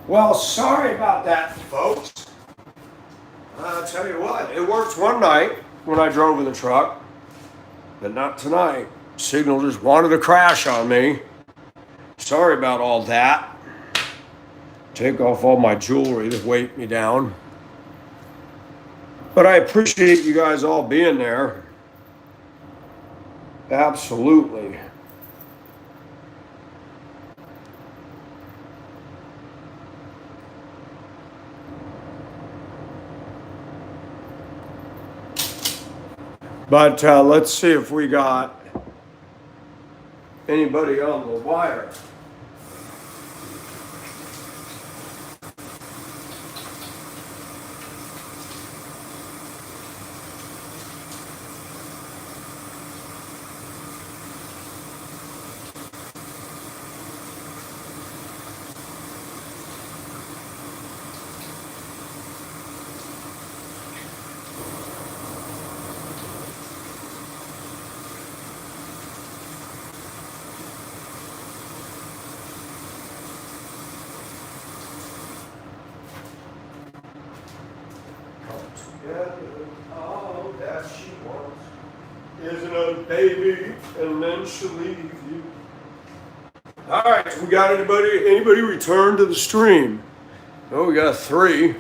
Well, sorry about that, folks. I'll tell you what, it worked one night when I drove in the truck, but not tonight. Signal just wanted to crash on me. Sorry about all that. Take off all my jewelry to weight me down. But I appreciate you guys all being there. Absolutely. But let's see if we got anybody on the wire. All that she wants is another baby, and then she'll leave you. All right, we got anybody return to the stream? Oh, we got 3.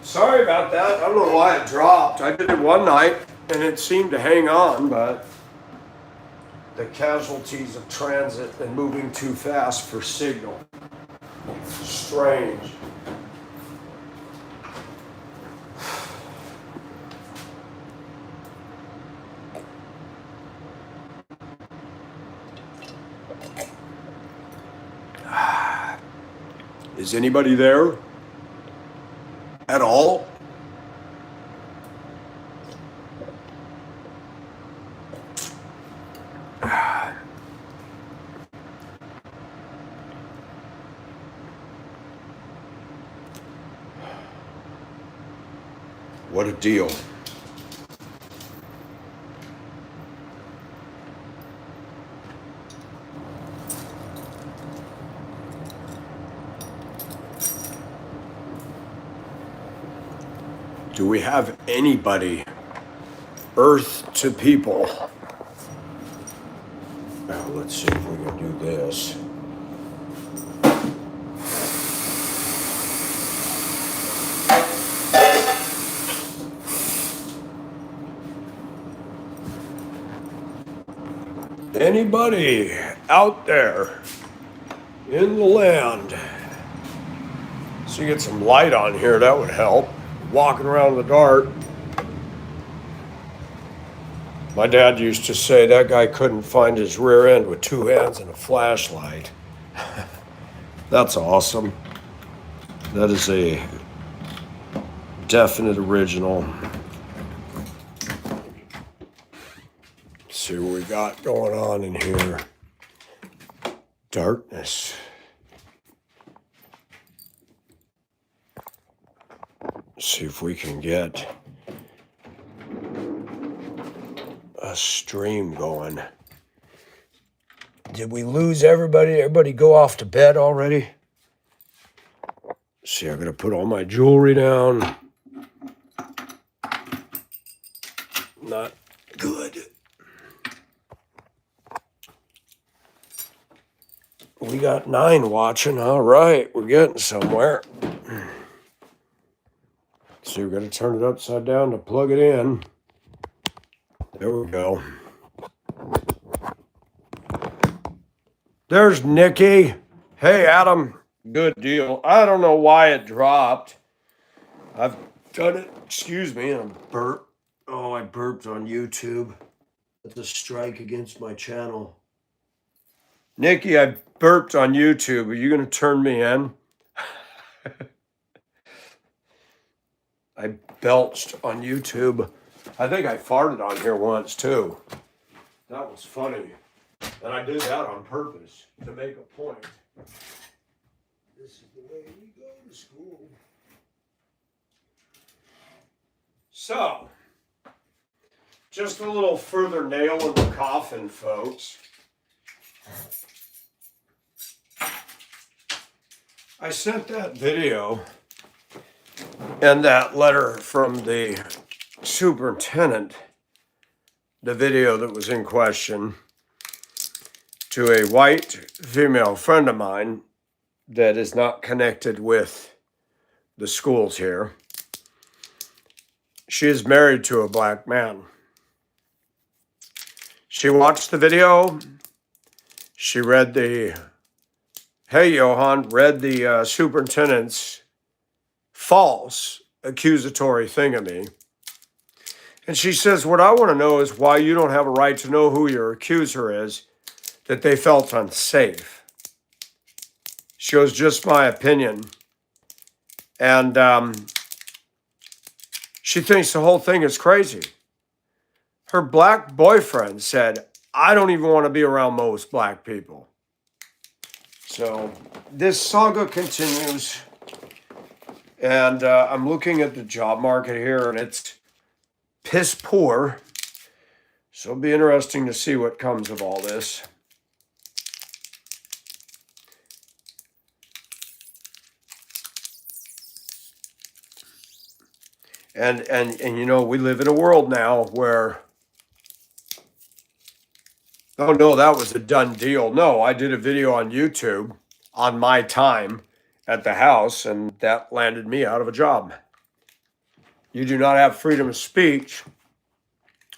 Sorry about that. I don't know why it dropped. I did it one night and it seemed to hang on, but the casualties of transit and moving too fast for signal. Strange. Is anybody there at all? What a deal. Do we have anybody? Earth to people. Now let's see if we can do this. Anybody out there in the land? So you get some light on here, that would help. Walking around in the dark. My dad used to say that guy couldn't find his rear end with 2 hands and a flashlight. That's awesome. That is a definite original. Let's see what we got going on in here. Darkness. See if we can get a stream going. Did we lose everybody? Everybody go off to bed already? See, I'm gonna put all my jewelry down. Not good. We got 9 watching. All right, we're getting somewhere. So we're going to turn it upside down to plug it in. There we go. There's Nikki. Hey, Adam. Good deal. I don't know why it dropped. I've done it. Excuse me, and I burped. Oh, I burped on YouTube. That's a strike against my channel. Nikki, I burped on YouTube. Are you going to turn me in? I belched on YouTube. I think I farted on here once too. That was funny. And I did that on purpose to make a point. This is the way we go to school. So, just a little further nail in the coffin, folks. I sent that video and that letter from the superintendent, the video that was in question, to a white female friend of mine that is not connected with the schools here. She is married to a black man. She watched the video. She read read the superintendent's false accusatory thing of me. And she says, what I want to know is why you don't have a right to know who your accuser is, that they felt unsafe. She goes, just my opinion. And she thinks the whole thing is crazy. Her black boyfriend said, I don't even want to be around most black people. So this saga continues. And I'm looking at the job market here, and it's piss poor. So it'll be interesting to see what comes of all this. And you know, we live in a world now where, oh no, that was a done deal. No, I did a video on YouTube on my time at the house, and that landed me out of a job. You do not have freedom of speech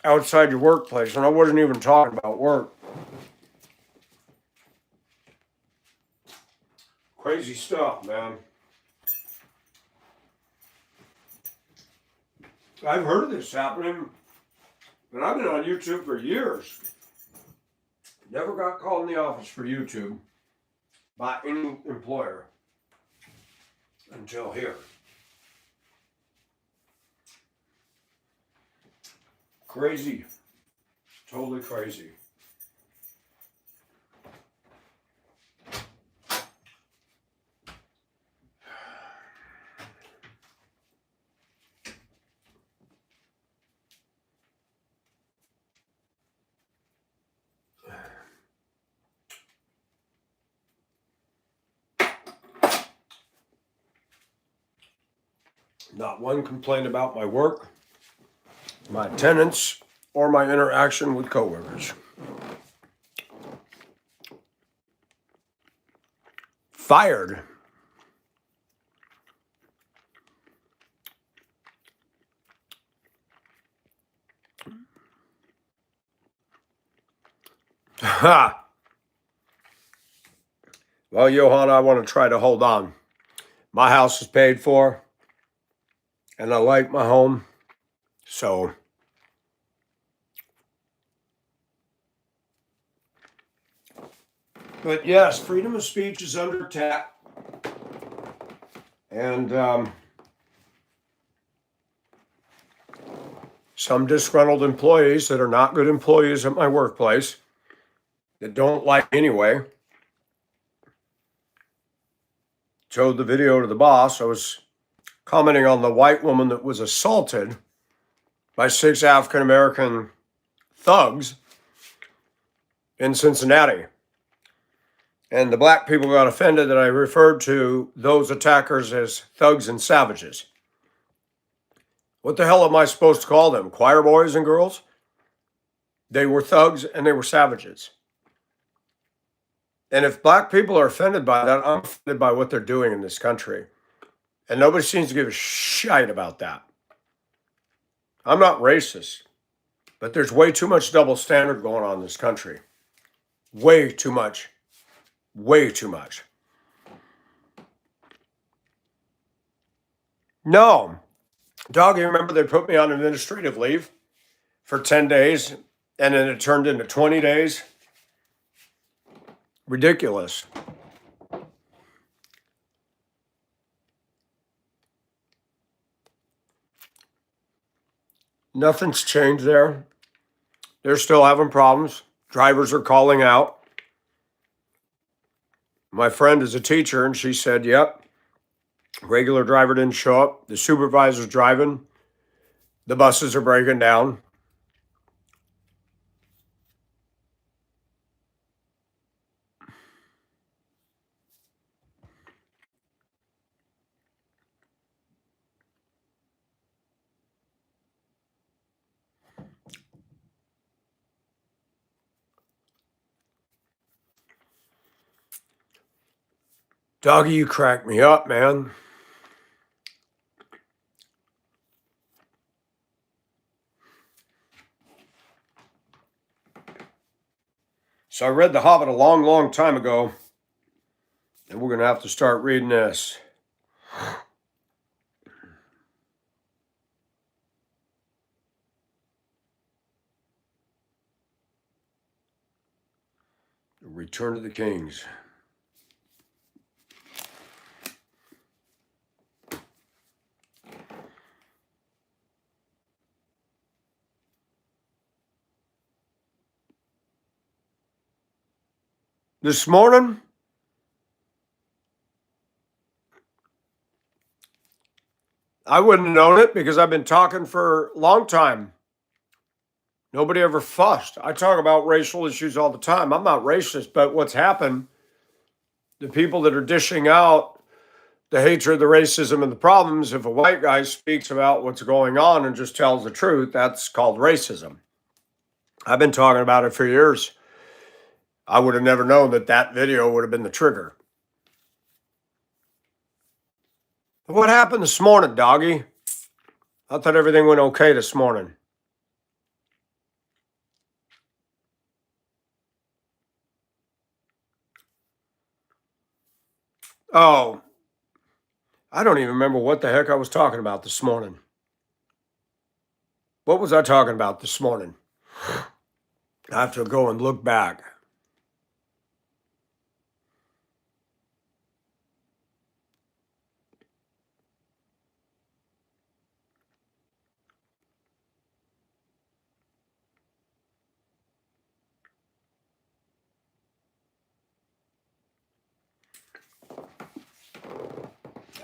outside your workplace. And I wasn't even talking about work. Crazy stuff, man. I've heard of this happening, but I've been on YouTube for years. Never got called in the office for YouTube by any employer until here. Crazy. Totally crazy. Not one complaint about my work, my attendance, or my interaction with coworkers. Fired. Ha! Well, Johan, I want to try to hold on. My house is paid for, and I like my home, so but yes, freedom of speech is under attack. And some disgruntled employees that are not good employees at my workplace, that don't like me anyway, showed the video to the boss. I was commenting on the white woman that was assaulted by 6 African-American thugs in Cincinnati. And the black people got offended that I referred to those attackers as thugs and savages. What the hell am I supposed to call them? Choir boys and girls? They were thugs and they were savages. And if black people are offended by that, I'm offended by what they're doing in this country. And nobody seems to give a shite about that. I'm not racist, but there's way too much double standard going on in this country. Way too much. Way too much. No. Dog, you remember they put me on administrative leave for 10 days and then it turned into 20 days? Ridiculous. Nothing's changed there. They're still having problems. Drivers are calling out. My friend is a teacher, and she said, yep, regular driver didn't show up. The supervisor's driving. The buses are breaking down. Doggy, you crack me up, man. So I read The Hobbit a long, long time ago, and we're going to have to start reading this. Return of the Kings. This morning, I wouldn't have known it because I've been talking for a long time. Nobody ever fussed. I talk about racial issues all the time. I'm not racist, but what's happened, the people that are dishing out the hatred, the racism, and the problems, if a white guy speaks about what's going on and just tells the truth, that's called racism. I've been talking about it for years. I would have never known that video would have been the trigger. What happened this morning, doggy? I thought everything went okay this morning. Oh, I don't even remember what the heck I was talking about this morning. What was I talking about this morning? I have to go and look back.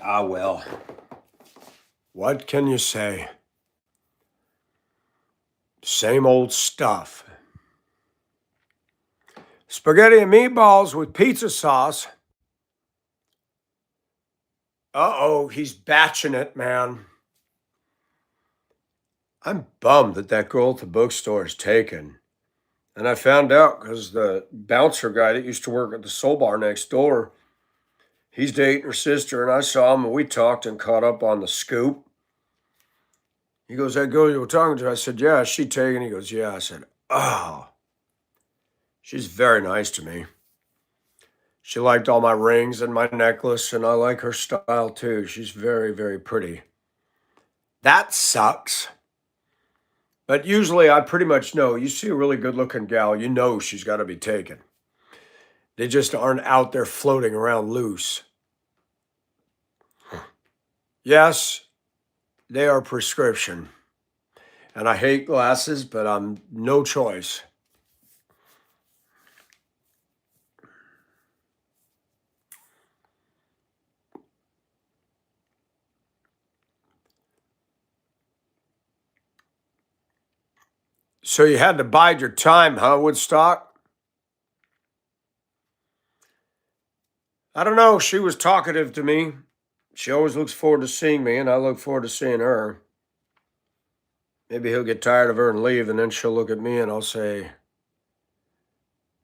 Ah, well, what can you say? Same old stuff. Spaghetti and meatballs with pizza sauce. Uh-oh, he's batching it, man. I'm bummed that girl at the bookstore is taken. And I found out because the bouncer guy that used to work at the soul bar next door, he's dating her sister, and I saw him, and we talked and caught up on the scoop. He goes, that girl you were talking to? I said, yeah, is she taken? He goes, yeah. I said, oh, she's very nice to me. She liked all my rings and my necklace, and I like her style too. She's very, very pretty. That sucks. But usually I pretty much know, you see a really good looking gal, you know she's got to be taken. They just aren't out there floating around loose. Yes, they are prescription. And I hate glasses, but I'm no choice. So you had to bide your time, huh, Woodstock? I don't know. She was talkative to me. She always looks forward to seeing me, and I look forward to seeing her. Maybe he'll get tired of her and leave, and then she'll look at me and I'll say,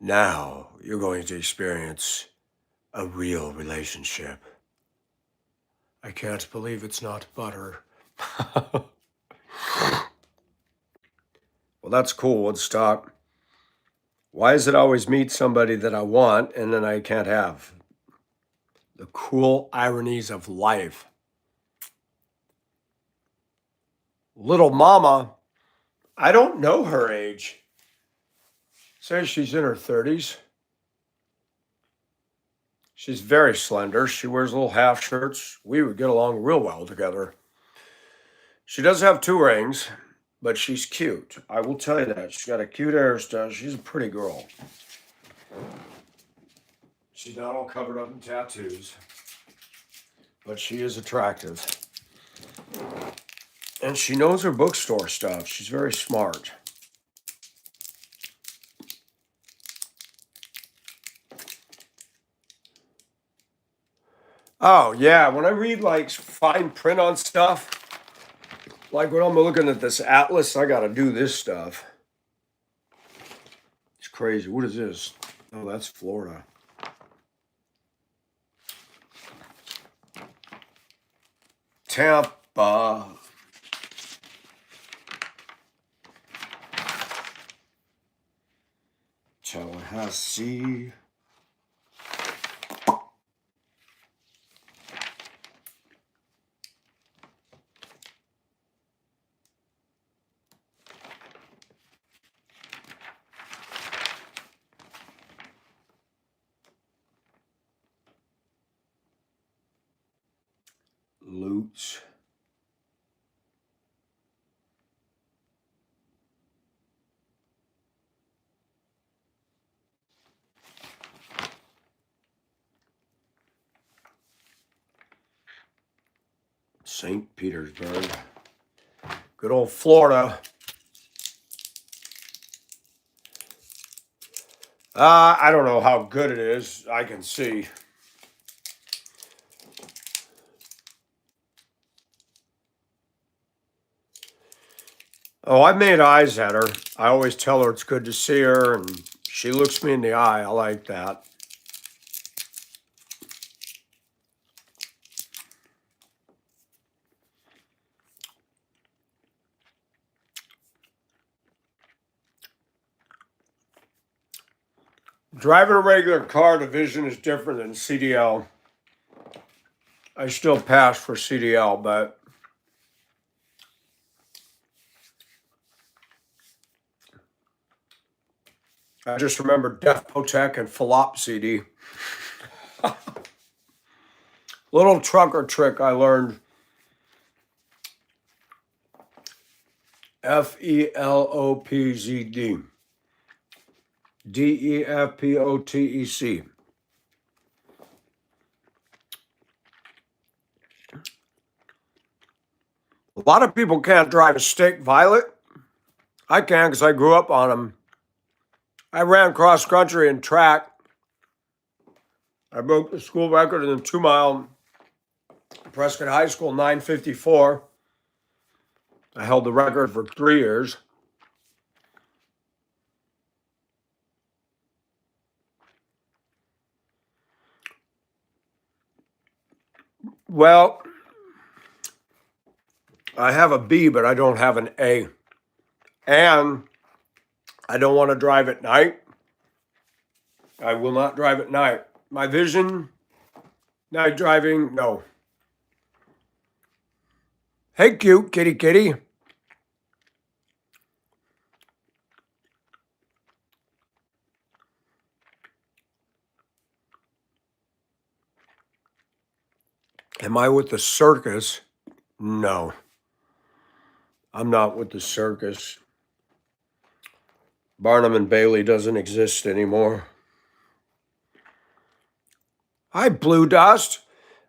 now you're going to experience a real relationship. I can't believe it's not butter. Well, that's cool, Woodstock. Why is it always meet somebody that I want and then I can't have? The cruel ironies of life. Little mama, I don't know her age. Says she's in her 30s. She's very slender. She wears little half shirts. We would get along real well together. She does have 2 rings, but she's cute. I will tell you that. She's got a cute hairstyle. She's a pretty girl. She's not all covered up in tattoos, but she is attractive. And she knows her bookstore stuff. She's very smart. Oh, yeah. When I read like fine print on stuff, like when I'm looking at this atlas, I got to do this stuff. It's crazy. What is this? Oh, that's Florida. Tampa. Tallahassee. Lutz. St. Petersburg. Good old Florida. I don't know how good it is. I can see. Oh, I made eyes at her. I always tell her it's good to see her, and she looks me in the eye. I like that. Driving a regular car, the vision is different than CDL. I still pass for CDL, but I just remember Def Potec and Philop CD. Little trucker trick I learned. FELOPZD. DEFPOTEC. A lot of people can't drive a stick violet. I can because I grew up on them. I ran cross country and track. I broke the school record in the 2-mile Prescott High School 9:54. I held the record for 3 years. Well, I have a B, but I don't have an A. And I don't want to drive at night. I will not drive at night. My vision, night driving, no. Hey, cute kitty kitty. Am I with the circus? No. I'm not with the circus. Barnum and Bailey doesn't exist anymore. Hi, Blue Dust.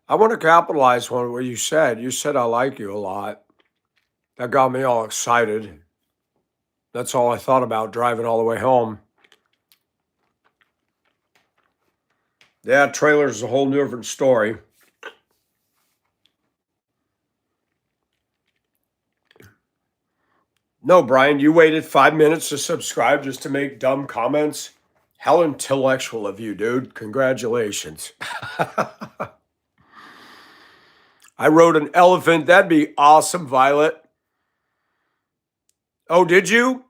I want to capitalize on what you said. You said I like you a lot. That got me all excited. That's all I thought about driving all the way home. Yeah, trailer's a whole different story. No, Brian, you waited 5 minutes to subscribe just to make dumb comments? How intellectual of you, dude. Congratulations. I rode an elephant. That'd be awesome, Violet. Oh, did you?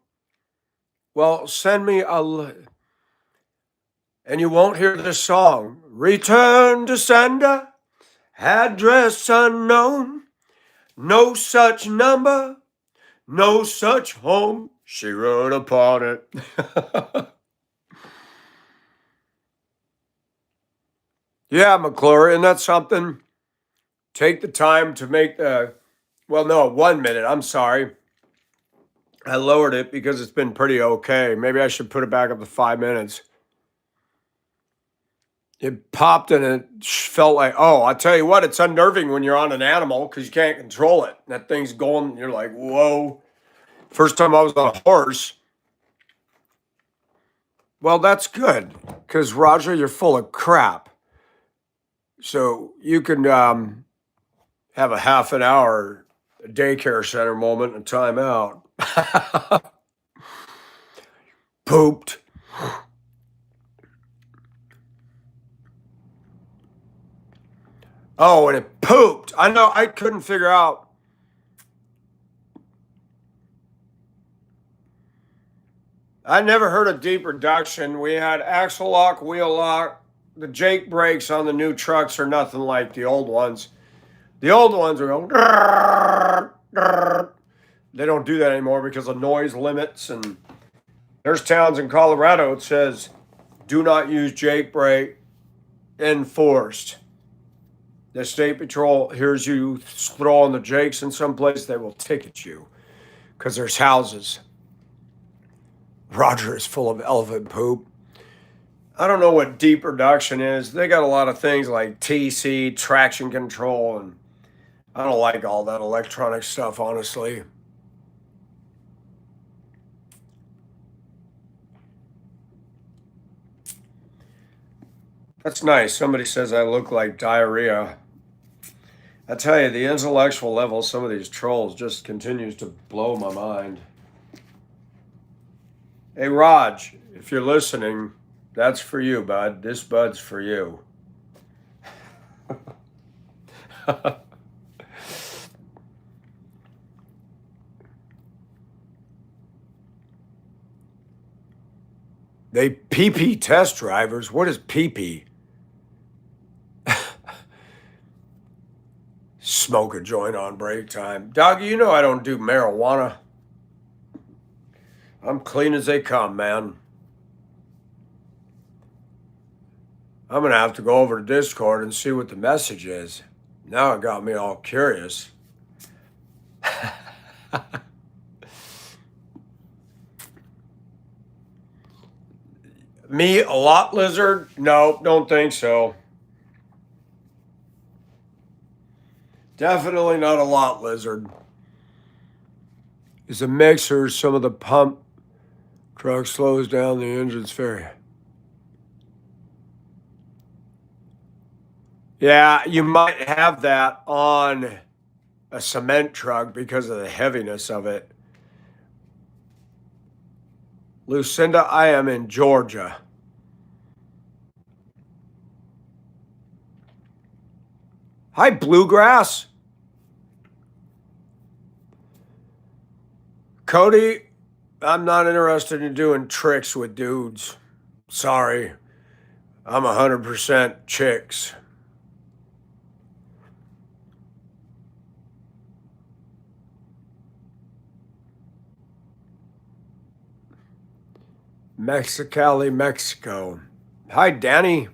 Well, send me and you won't hear the song. Return to sender, address unknown, no such number, no such home. She wrote upon it. Yeah, McClure, isn't that something? Take the time to make the, well, no, 1 minute. I'm sorry. I lowered it because it's been pretty okay. Maybe I should put it back up to 5 minutes. It popped and it felt like, oh, I tell you what, it's unnerving when you're on an animal because you can't control it. That thing's going, you're like, whoa. First time I was on a horse. Well, that's good because, Roger, you're full of crap. So you can have a half an hour daycare center moment and time out. Pooped. Oh, and it pooped. I know. I couldn't figure out. I never heard of deep reduction. We had axle lock, wheel lock. The Jake brakes on the new trucks are nothing like the old ones. The old ones are going. "Grrr, grrr." They don't do that anymore because of noise limits. And there's towns in Colorado it says, do not use Jake brake enforced. The state patrol hears you throwing the Jakes in some place, they will ticket you because there's houses. Roger is full of elephant poop. I don't know what deep reduction is. They got a lot of things like TC, traction control, and I don't like all that electronic stuff, honestly. That's nice. Somebody says I look like diarrhea. I tell you, the intellectual level of some of these trolls just continues to blow my mind. Hey, Raj, if you're listening, that's for you, bud. This bud's for you. They PP test drivers. What is PP? Smoke a joint on break time. Doggy, you know I don't do marijuana. I'm clean as they come, man. I'm going to have to go over to Discord and see what the message is. Now it got me all curious. Me, a lot lizard? No, don't think so. Definitely not a lot lizard. It's a mixer. Some of the pump truck slows down the engine's very. Yeah, you might have that on a cement truck because of the heaviness of it. Lucinda, I am in Georgia. Hi, Bluegrass. Cody, I'm not interested in doing tricks with dudes. Sorry. I'm 100% chicks. Mexicali, Mexico. Hi, Danny.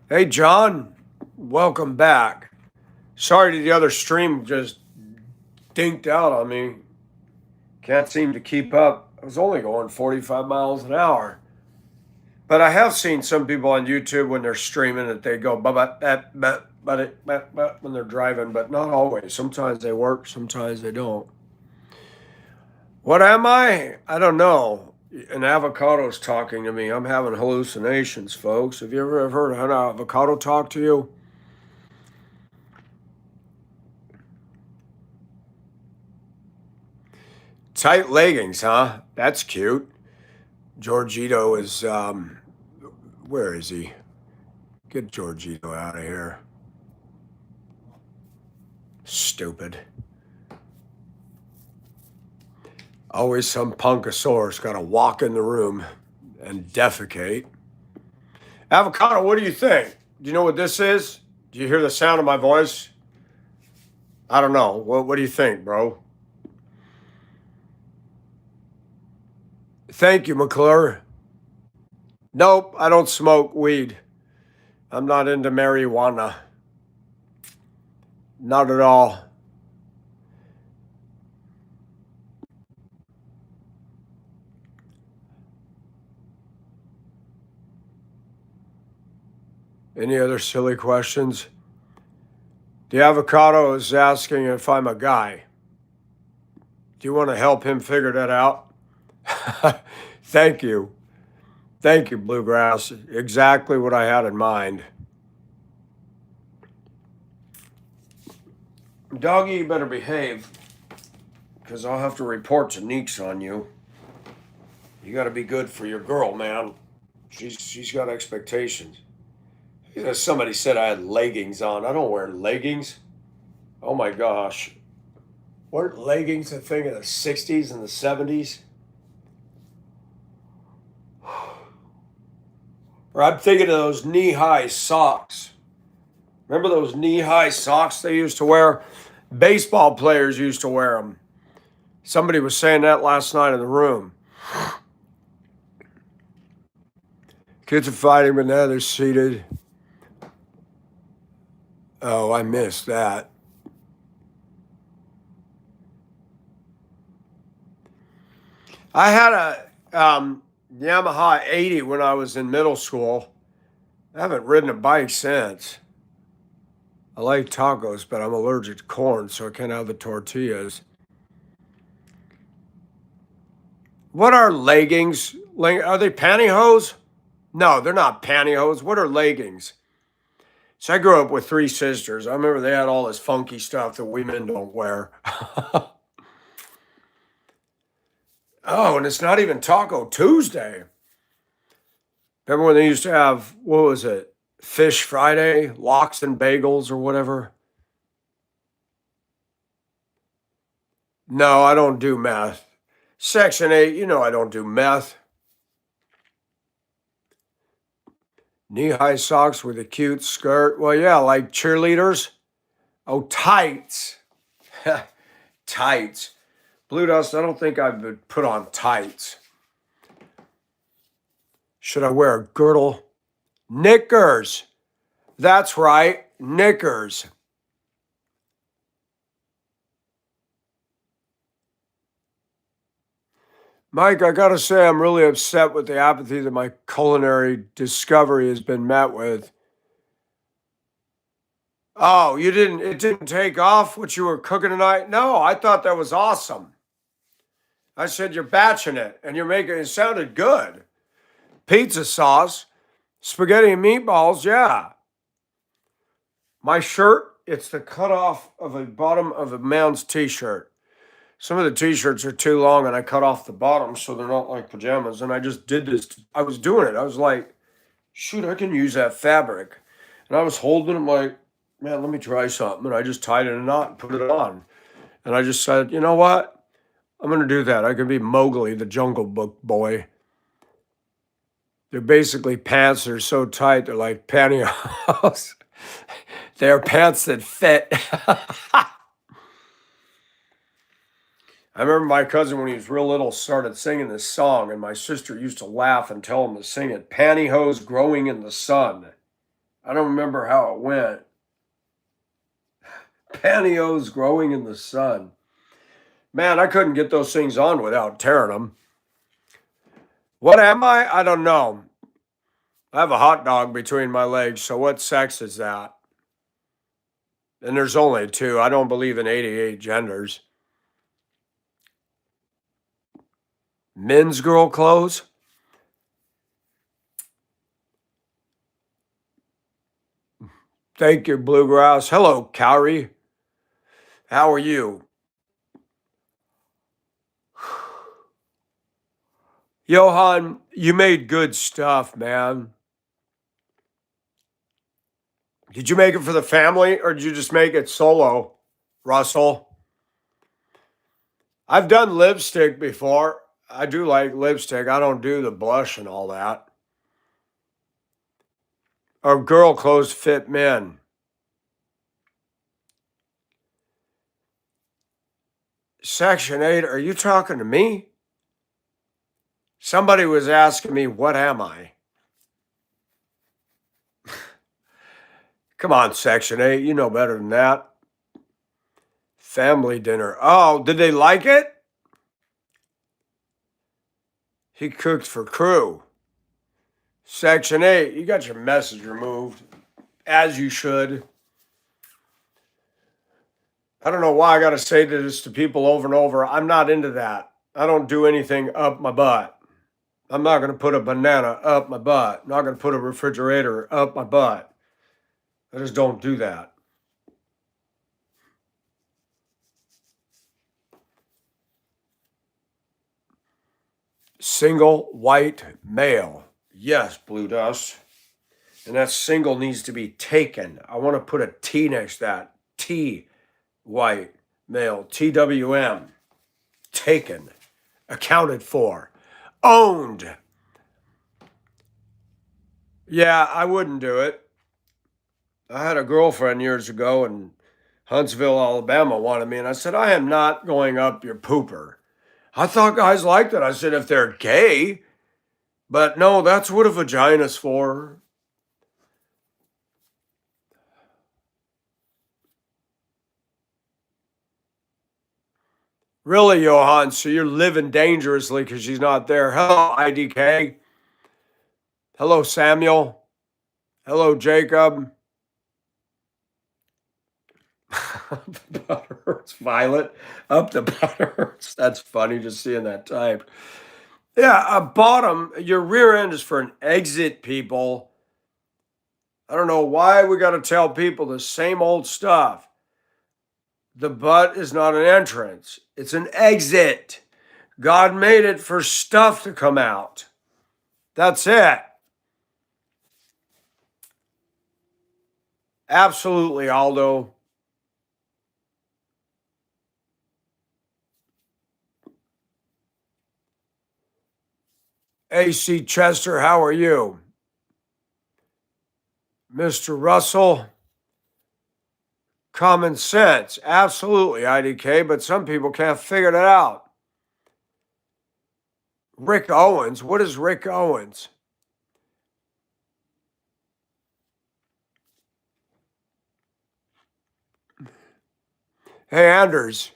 Hey, John. Welcome back. Sorry the other stream just dinked out on me. Can't seem to keep up. I was only going 45 miles an hour. But I have seen some people on YouTube when they're streaming that they go when they're driving, but not always. Sometimes they work, sometimes they don't. What am I? I don't know. An avocado's talking to me. I'm having hallucinations, folks. Have you ever heard an avocado talk to you? Tight leggings, huh? That's cute. Giorgito is, where is he? Get Giorgito out of here. Stupid. Always some punkosaurus got to walk in the room and defecate. Avocado, what do you think? Do you know what this is? Do you hear the sound of my voice? I don't know. What do you think, bro? Thank you, McClure. Nope, I don't smoke weed. I'm not into marijuana. Not at all. Any other silly questions? The avocado is asking if I'm a guy. Do you want to help him figure that out? Thank you. Thank you, Bluegrass. Exactly what I had in mind. Doggy, you better behave, because I'll have to report to Neeks on you. You got to be good for your girl, man. She's got expectations. Somebody said I had leggings on. I don't wear leggings. Oh my gosh. Weren't leggings a thing in the 60s and the 70s? Or I'm thinking of those knee-high socks. Remember those knee-high socks they used to wear? Baseball players used to wear them. Somebody was saying that last night in the room. Kids are fighting, but now they're seated. Oh, I missed that. I had a Yamaha 80 when I was in middle school. I haven't ridden a bike since. I like tacos, but I'm allergic to corn, so I can't have the tortillas. What are leggings? Are they pantyhose? No, they're not pantyhose. What are leggings? So I grew up with three sisters. I remember they had all this funky stuff that we men don't wear. Oh, and it's not even Taco Tuesday. Remember when they used to have, what was it? Fish Friday, lox and bagels or whatever? No, I don't do meth. Section 8, you know I don't do meth. Knee-high socks with a cute skirt. Well, yeah, like cheerleaders. Oh, tights. Tights. Blue Dust, I don't think I would put on tights. Should I wear a girdle? Knickers. That's right, knickers. Mike, I gotta say, I'm really upset with the apathy that my culinary discovery has been met with. Oh, it didn't take off what you were cooking tonight? No, I thought that was awesome. I said, you're batching it and you're making it sounded good. Pizza sauce, spaghetti and meatballs, yeah. My shirt, it's the cutoff of a bottom of a man's t-shirt. Some of the t-shirts are too long and I cut off the bottom so they're not like pajamas. And I just did this. I was doing it. I was like, shoot, I can use that fabric. And I was holding it like, man, let me try something. And I just tied it in a knot and put it on. And I just said, you know what? I'm going to do that. I can be Mowgli, the Jungle Book boy. They're basically pants that are so tight, they're like pantyhose. They're pants that fit. I remember my cousin, when he was real little, started singing this song, and my sister used to laugh and tell him to sing it. Pantyhose growing in the sun. I don't remember how it went. Pantyhose growing in the sun. Man, I couldn't get those things on without tearing them. What am I? I don't know. I have a hot dog between my legs, so what sex is that? And there's only two. I don't believe in 88 genders. Men's girl clothes? Thank you, Bluegrass. Hello, Cowrie. How are you? Johan, you made good stuff, man. Did you make it for the family or did you just make it solo, Russell? I've done lipstick before. I do like lipstick. I don't do the blush and all that. Or girl clothes fit men. Section 8, are you talking to me? Somebody was asking me, what am I? Come on, Section 8, you know better than that. Family dinner. Oh, did they like it? He cooked for crew. Section 8, you got your message removed, as you should. I don't know why I got to say this to people over and over. I'm not into that. I don't do anything up my butt. I'm not going to put a banana up my butt. I'm not going to put a refrigerator up my butt. I just don't do that. Single white male. Yes, Blue Dust. And that single needs to be taken. I want to put a T next to that. T, white, male, TWM. Taken, accounted for, owned. Yeah, I wouldn't do it. I had a girlfriend years ago in Huntsville, Alabama, wanted me, and I said, I am not going up your pooper. I thought guys liked it. I said, if they're gay, but no, that's what a vagina's for. Really, Johan, so you're living dangerously because she's not there. Hello, IDK. Hello, Samuel. Hello, Jacob. The butt hurts, Violet. Up the butt hurts. That's funny just seeing that typed. Yeah, a bottom, your rear end is for an exit, people. I don't know why we got to tell people the same old stuff. The butt is not an entrance, it's an exit. God made it for stuff to come out. That's it. Absolutely, Aldo. AC Chester, how are you? Mr. Russell, common sense. Absolutely, IDK, but some people can't figure that out. Rick Owens, what is Rick Owens? Hey, Anders,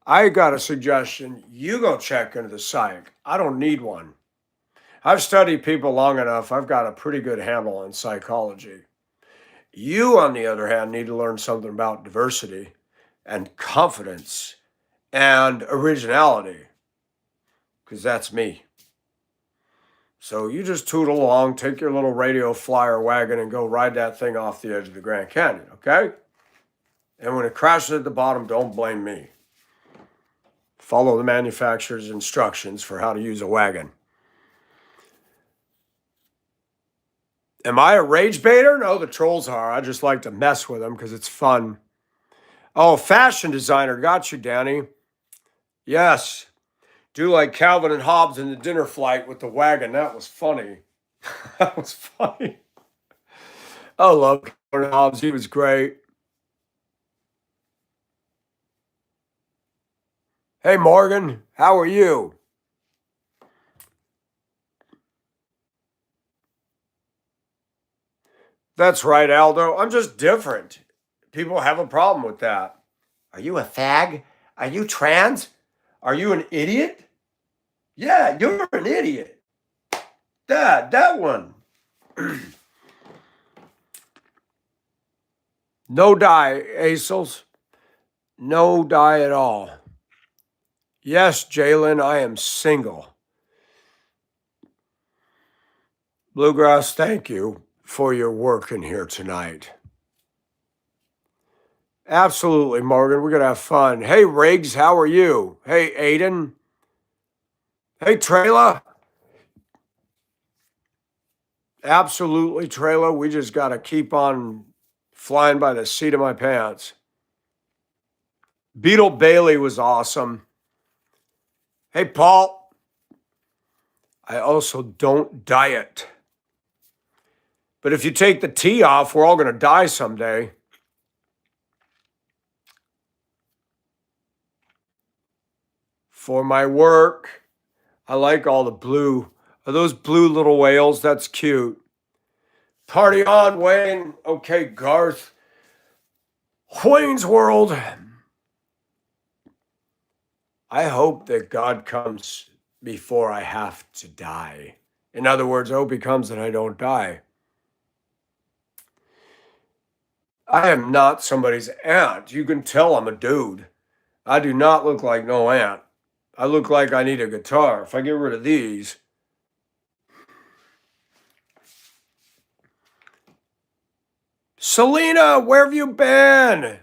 I got a suggestion. You go check into the psych. I don't need one. I've studied people long enough. I've got a pretty good handle on psychology. You, on the other hand, need to learn something about diversity and confidence and originality, because that's me. So you just tootle along, take your little radio flyer wagon, and go ride that thing off the edge of the Grand Canyon, okay? And when it crashes at the bottom, don't blame me. Follow the manufacturer's instructions for how to use a wagon. Am I a rage baiter? No, the trolls are. I just like to mess with them because it's fun. Oh, fashion designer. Got you, Danny. Yes. Do like Calvin and Hobbes in the dinner flight with the wagon. That was funny. That was funny. I love Calvin and Hobbes. He was great. Hey, Morgan. How are you? That's right, Aldo. I'm just different. People have a problem with that. Are you a fag? Are you trans? Are you an idiot? Yeah, you're an idiot. That one. No dye, Acels. No dye at all. Yes, Jalen, I am single. Bluegrass, thank you for your work in here tonight. Absolutely, Morgan. We're going to have fun. Hey, Riggs, how are you? Hey, Aiden. Hey, Trayla. Absolutely, Trayla. We just got to keep on flying by the seat of my pants. Beetle Bailey was awesome. Hey, Paul. I also don't diet. But if you take the T off, we're all going to die someday. For my work, I like all the blue. Are those blue little whales? That's cute. Party on, Wayne. Okay, Garth. Wayne's World. I hope that God comes before I have to die. In other words, I hope he comes and I don't die. I am not somebody's aunt. You can tell I'm a dude. I do not look like no aunt. I look like I need a guitar. If I get rid of these. Selena, where have you been?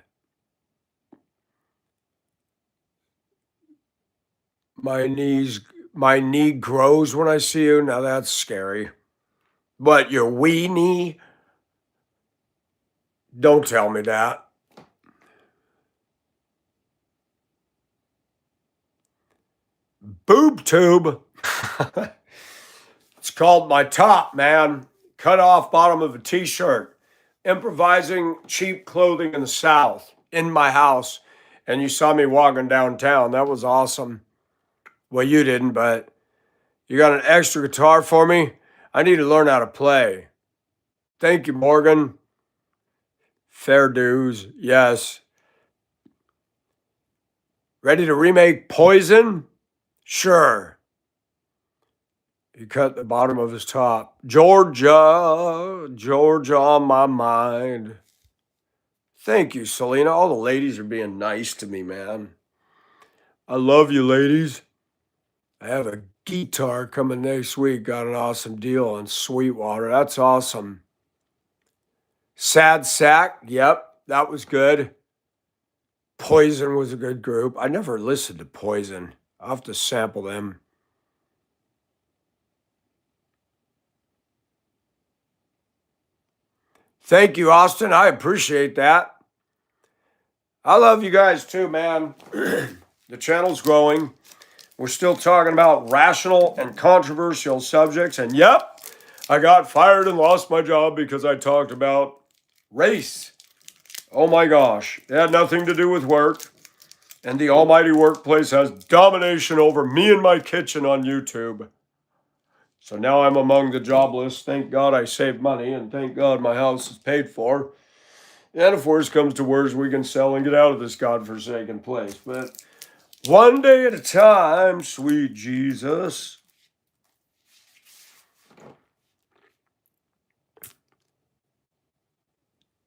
My knee grows when I see you. Now that's scary. What, your weenie? Don't tell me that. Boob tube. It's called my top, man. Cut off bottom of a t-shirt. Improvising cheap clothing in the South in my house. And you saw me walking downtown. That was awesome. Well, you didn't, but you got an extra guitar for me? I need to learn how to play. Thank you, Morgan. Fair dues, yes. Ready to remake Poison? Sure. He cut the bottom of his top. Georgia, Georgia on my mind. Thank you, Selena. All the ladies are being nice to me, man. I love you, ladies. I have a guitar coming next week. Got an awesome deal on Sweetwater. That's awesome. Sad Sack. Yep, that was good. Poison was a good group. I never listened to Poison. I'll have to sample them. Thank you, Austin. I appreciate that. I love you guys too, man. The channel's growing. We're still talking about rational and controversial subjects. And yep, I got fired and lost my job because I talked about race. Oh my gosh. It had nothing to do with work. And the almighty workplace has domination over me and my kitchen on YouTube. So now I'm among the jobless. Thank God I saved money, and thank God my house is paid for. And if worse comes to worse, we can sell and get out of this godforsaken place. But one day at a time, sweet Jesus.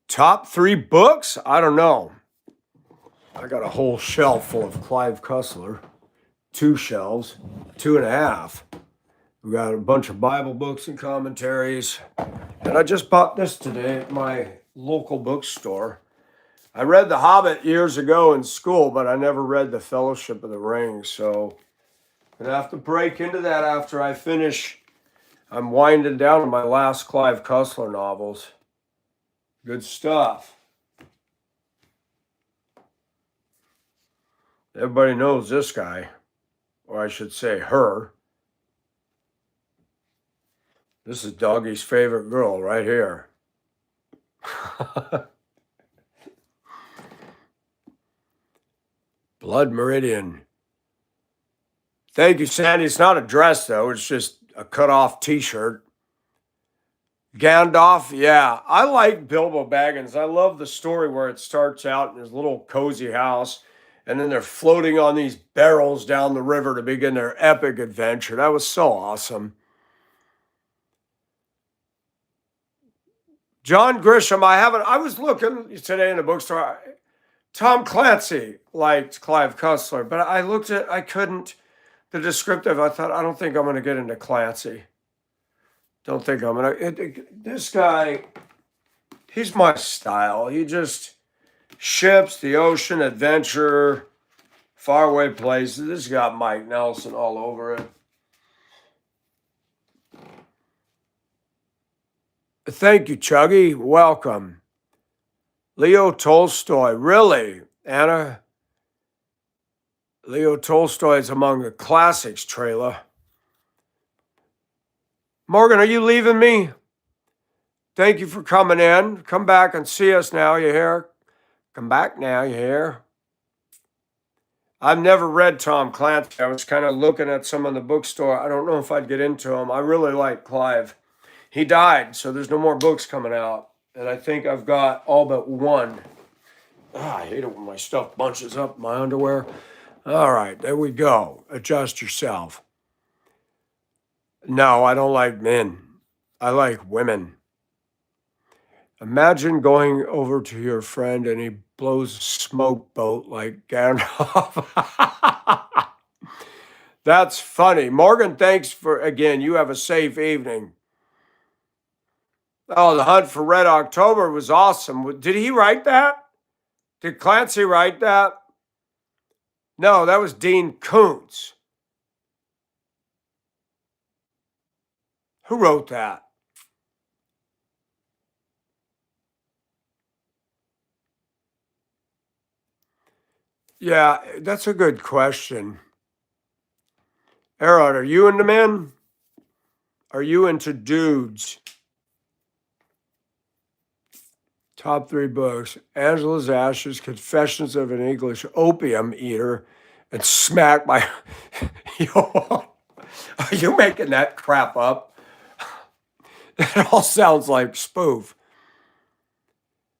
Top 3 books? I don't know. I got a whole shelf full of Clive Cussler. 2 shelves, 2.5. We got a bunch of Bible books and commentaries. And I just bought this today at my local bookstore. I read The Hobbit years ago in school, but I never read The Fellowship of the Ring. So I'm going to have to break into that after I finish. I'm winding down on my last Clive Cussler novels. Good stuff. Everybody knows this guy, or I should say her. This is Doggy's favorite girl right here. Blood Meridian. Thank you, Sandy. It's not a dress, though. It's just a cut-off t-shirt. Gandalf, yeah. I like Bilbo Baggins. I love the story where it starts out in his little cozy house, and then they're floating on these barrels down the river to begin their epic adventure. That was so awesome. John Grisham, I was looking today in the bookstore. Tom Clancy liked Clive Cussler, but I couldn't, the descriptive, I thought, I don't think I'm going to get into Clancy. Don't think I'm going to, this guy, he's my style. He just, ships, the ocean, adventure, faraway places. This has got Mike Nelson all over it. Thank you, Chuggy. Welcome. Leo Tolstoy. Really, Anna? Leo Tolstoy is among the classics, Trailer. Morgan, are you leaving me? Thank you for coming in. Come back and see us now, you hear? Come back now, you hear? I've never read Tom Clancy. I was kind of looking at some in the bookstore. I don't know if I'd get into them. I really like Clive. He died, so there's no more books coming out. And I think I've got all but one. I hate it when my stuff bunches up in my underwear. All right, there we go. Adjust yourself. No, I don't like men. I like women. Imagine going over to your friend and he blows a smoke boat like Gandalf. That's funny. Morgan, thanks for, again, you have a safe evening. Oh, The Hunt for Red October was awesome. Did he write that? Did Clancy write that? No, that was Dean Koontz. Who wrote that? Yeah, that's a good question. Aaron, are you into men? Are you into dudes? Top three books: Angela's Ashes, Confessions of an English Opium Eater, and Smack by. Yo, are you making that crap up? It all sounds like spoof.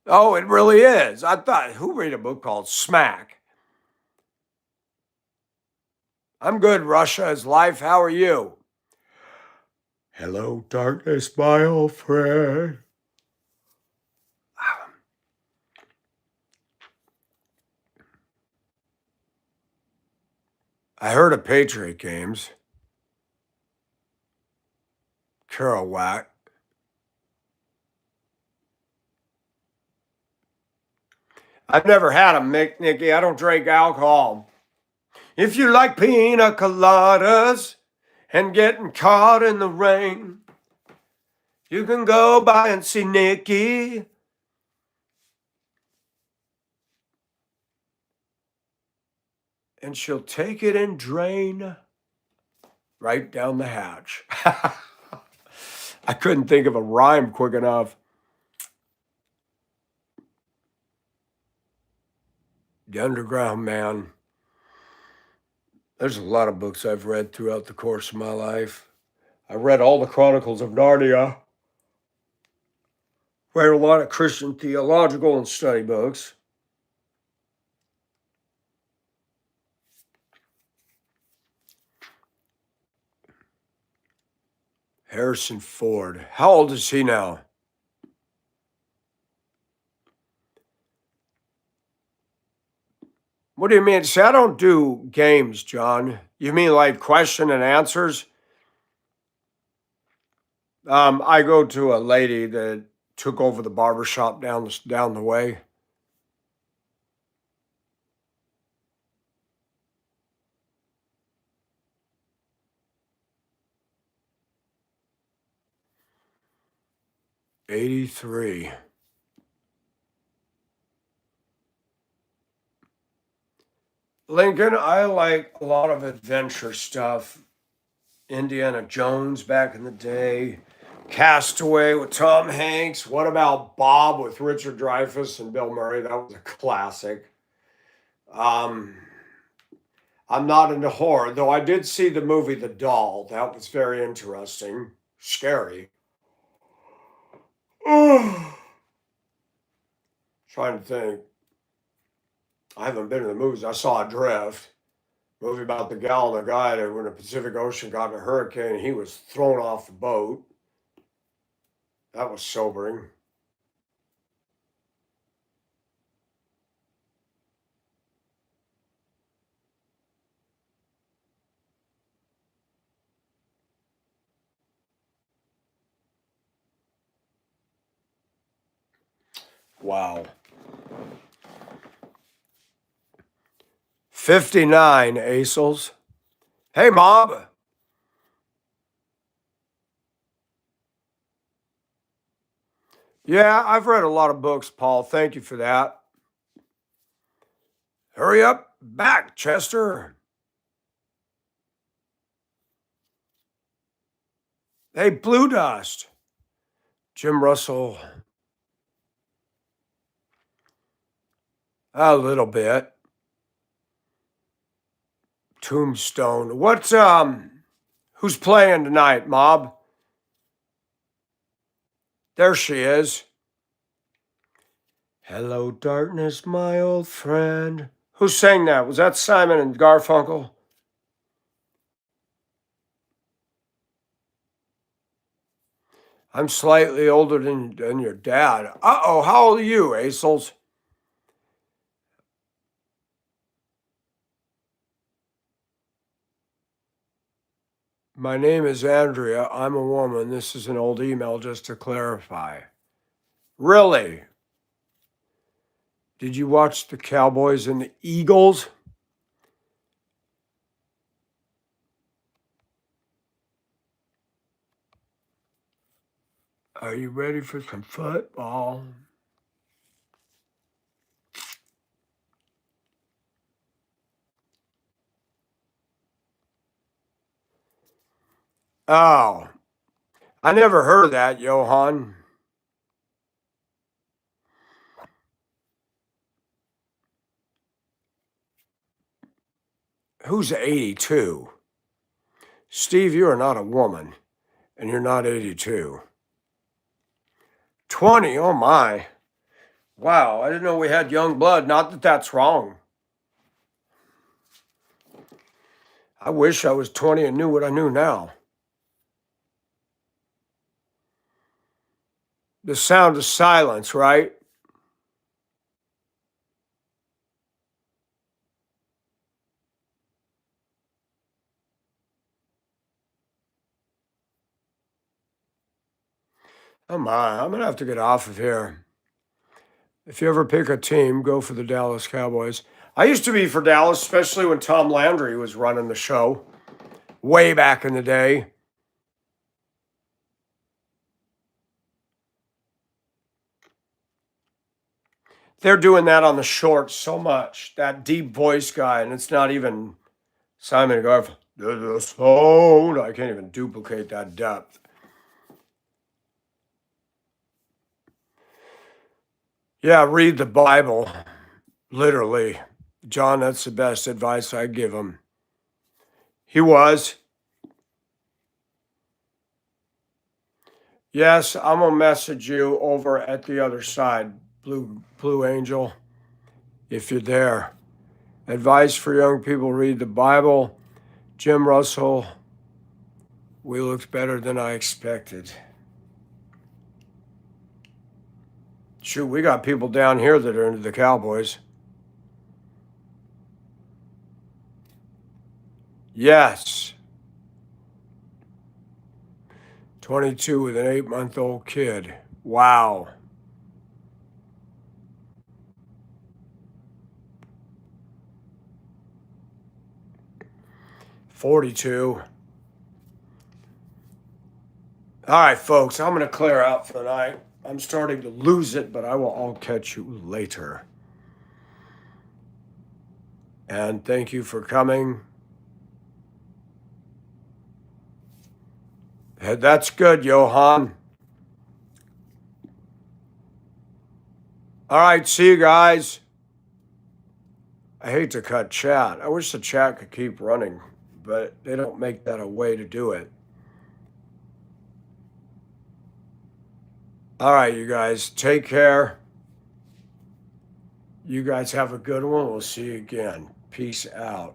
Oh, it really is. I thought, who read a book called Smack? I'm good, Russia is life. How are you? Hello, darkness, my old friend. I heard of Patriot games. Kerouac. I've never had them, Nikki. I don't drink alcohol. If you like pina coladas and getting caught in the rain, you can go by and see Nikki. And she'll take it and drain right down the hatch. I couldn't think of a rhyme quick enough. The Underground Man. There's a lot of books I've read throughout the course of my life. I read all the Chronicles of Narnia. Read a lot of Christian theological and study books. Harrison Ford. How old is he now? What do you mean? See, I don't do games, John. You mean like question and answers? I go to a lady that took over the barbershop down the way. '83. Lincoln, I like a lot of adventure stuff. Indiana Jones back in the day. Castaway with Tom Hanks. What about Bob with Richard Dreyfuss and Bill Murray? That was a classic. Um, I'm not into horror, though I did see the movie The Doll. That was very interesting. Scary. Trying to think. I haven't been to the movies. I saw Adrift, movie about the gal and the guy that when the Pacific Ocean got in a hurricane, he was thrown off the boat. That was sobering. Wow. 59 ASOLs. Hey, Mob. Yeah, I've read a lot of books, Paul. Thank you for that. Hurry up back, Chester. Hey, Blue Dust. Jim Russell. A little bit. Tombstone. Who's playing tonight, Mob? There she is. Hello, darkness, my old friend. Who sang that? Was that Simon and Garfunkel? I'm slightly older than your dad. Uh-oh, how old are you, Aisles? My name is Andrea. I'm a woman. This is an old email just to clarify. Really? Did you watch the Cowboys and the Eagles? Are you ready for some football? Oh, I never heard of that, Johan. Who's 82? Steve, you are not a woman, and you're not 82. 20, oh my. Wow, I didn't know we had young blood. Not that that's wrong. I wish I was 20 and knew what I knew now. The sound of silence, right? Oh my, I'm gonna have to get off of here. If you ever pick a team, go for the Dallas Cowboys. I used to be for Dallas, especially when Tom Landry was running the show way back in the day. They're doing that on the shorts so much, that deep voice guy, and it's not even Simon Garfunkel. I can't even duplicate that depth. Yeah, read the Bible, literally. John, that's the best advice I give him. He was. Yes, I'm gonna message you over at the other side, Blue Angel, if you're there. Advice for young people: read the Bible. Jim Russell, we looked better than I expected. Shoot, we got people down here that are into the Cowboys. Yes. 22 with an 8-month-old kid. Wow. $42. All right, folks, I'm going to clear out for the night. I'm starting to lose it, but I'll catch you later. And thank you for coming. That's good, Johan. All right, see you guys. I hate to cut chat. I wish the chat could keep running, but they don't make that a way to do it. All right, you guys, take care. You guys have a good one. We'll see you again. Peace out.